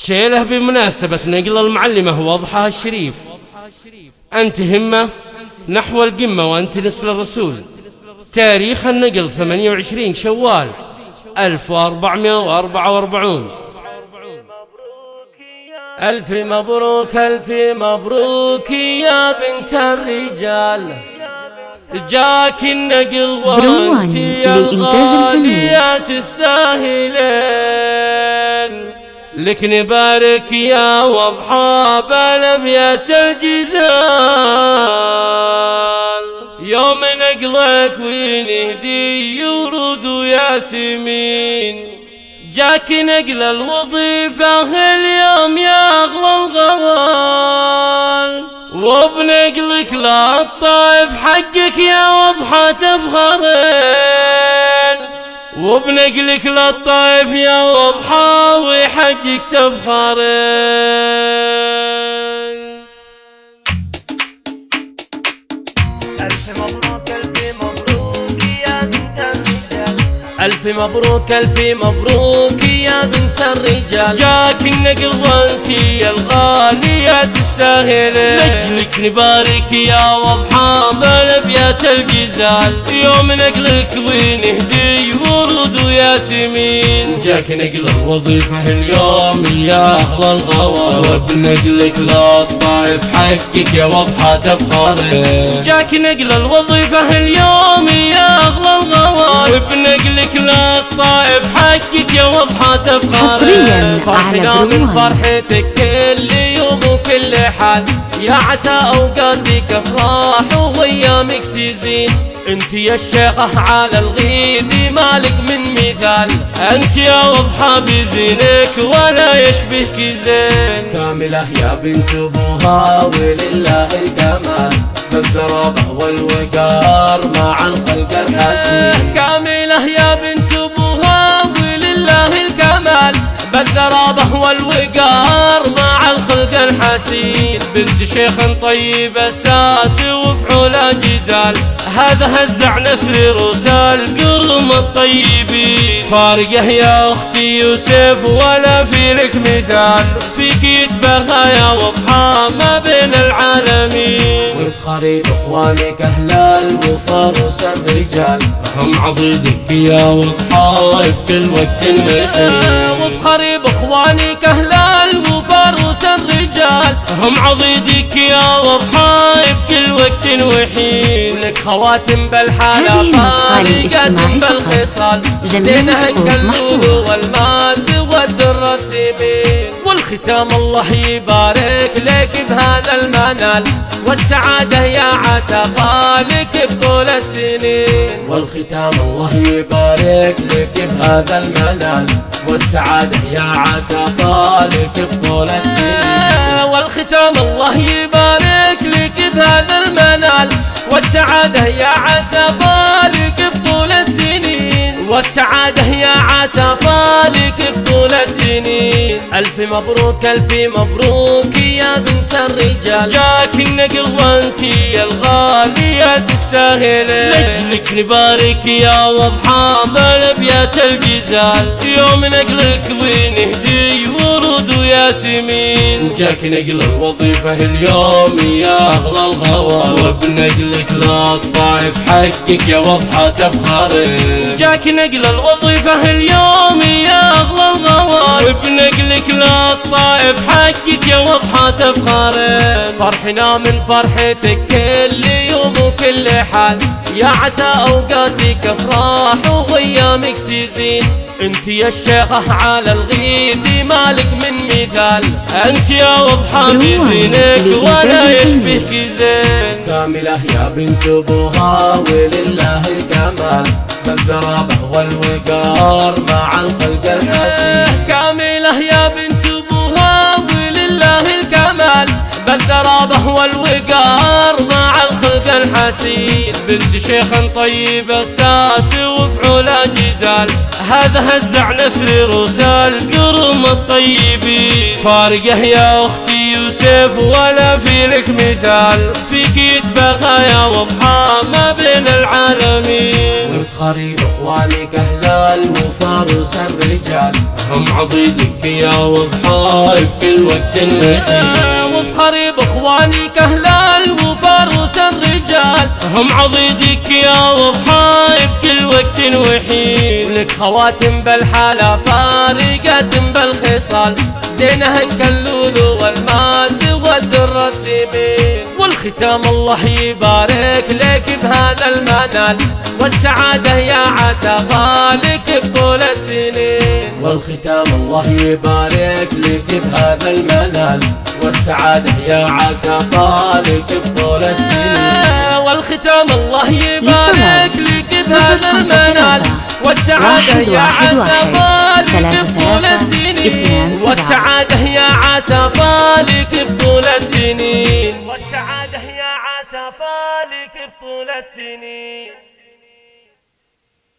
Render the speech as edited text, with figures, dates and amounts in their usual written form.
شيله بمناسبة نقل المعلمة وضحها الشريف. أنت همة نحو القمة وأنت نسل الرسول. تاريخ النقل 28 شوال 1444. ألف مبروك ألف مبروك يا بنت الرجال، جاك النقل وانت يا الغالية تستاهلين. لك نبارك يا وضحى بالابيات الجزال، يوم نقلك ونهدي ورود وياسمين. جاك نقل الوظيفة اليوم يا أغلى الغوال، وبنقلك للطائف حقك يا وضحى تفخرين. وبنقلك للطائف يا وضحى وحقك تفخرين. ألف مبروك ألف مبروك يا بنت الرجال، ألف مبروك ألف مبروك يا بنت الرجال. جاك النقل وانتي يا الغالية تستاهلين. لجلك نبارك يا وضحى بالابيات الجزال، يوم نقلك ونهدي ورود وياسمين. جاك نقل الوظيفة اليوم يا أغلى الغوال، وبنقلك للطائف حقك يا وضحى تفخرين. جاك نقل الوظيفة اليوم يا أغلى الغوال، وبنقلك للطائف حقك يا وضحى تفخرين. فرحنا من فرحتك كل يوم وكل حال، يا عسى أوقاتك أفراح وأيامك تزين. انت يا الشيخة على الغيد مالك من مثال، انت يا وضحى بزينك ولا يشبهك زين. كاملة يا بنت ابوها ولله الكمال، بالذرابة والوقار مع الخلق الحسين. كاملة يا بنت ابوها ولله الكمال، بالذرابة والوقار مع الخلق الحسين. بنت شيخ طيب اساس وفعولها جزال، هذا هزع نسل رسال قرم الطيبين. فارقه يا اختي يوسف ولا في لك مثال، فيك يتبرها يا وضحى ما بين العالمين. وافخري باخوانك اهل الوفرس الرجال، هم عضيدك يا وضحى في كل وقت وحين. وافخري باخوانك اهل الوفرس الرجال، هم عضيدك يا وضحى في كل وقت وحين. لك خواتم بالحالة خالقة بالخصال، زينها الكلب والماس والدر الثمين. والختام الله يبارك لك بهذا المنال، والسعادة يا عسى طالك بطول السنين. والختام الله يبارك لك بهذا المنال، والسعادة يا عسى طالك بطول السنين. والختام الله يبارك لك بهذا المنال، والسعادة يا عسى طالك بطول السنين. والسعادة يا عسى طالك بطول السنين. ألف مبروك ألف مبروك يا بنت الرجال، جاك النقل وانتي يا الغالية تستاهلين. لجلك نبارك يا وضحى بالابيات الجزال، يوم نقلك ونهدي ورود وياسمين. جاك نقل الوظيفة اليوم يا أغلى الغوال، وبنقلك للطائف حقك يا وضحى تفخرين. جاك نقل الوظيفة اليوم يا أغلى الغوال، وبنقلك للطائف حقك يا وضحى تفخرين. فرحنا من فرحتك كل يوم وكل حال، يا عسى أوقاتك أفراح وأيامك تزين. انت يا الشيخة على الغيد مالك من مثال، انت يا وضحى بزينك ولا يشبهك زين. كاملة يا بنت ابوها ولله الكمال، بالذرابة والوقار مع الخلق الحسين. كاملة يا بنت ابوها ولله الكمال، بالذرابة والوقار مع الخلق الحسين. محاسين، بنت شيخ طيب اساس وفعوله جزال، هذا هزع نسل رسال القرم الطيبين. فارقه يا اختي يوسف ولا في لك مثال، فيك يتبغى يا وضحى ما بين العالمين. وافخري باخوانك اهل وفارس الرجال، هم عضيدك يا وضحى بكل وقت وحين. وافخري باخوانك اهل وفارس الرجال، هم عضيدك يا وضحى بكل وقت وحين. ولك خواتم بالحالة فارقة بالخصال، زينها كاللولو والماس والدر الثمين. والختام الله يبارك لك بهذا المنال، والسعادة يا عسى فالك بطول السنين. والختام الله يبارك لك بهذا المنال، والسعادة يا عسى فالك بطول السنين. والختام الله يبارك لك بهذا المنال، والسعادة يا عسى فالك بطول السنين. والسعادة يا عسى فالك بطول السنين. والسعادة يا عسى فالك بطول السنين.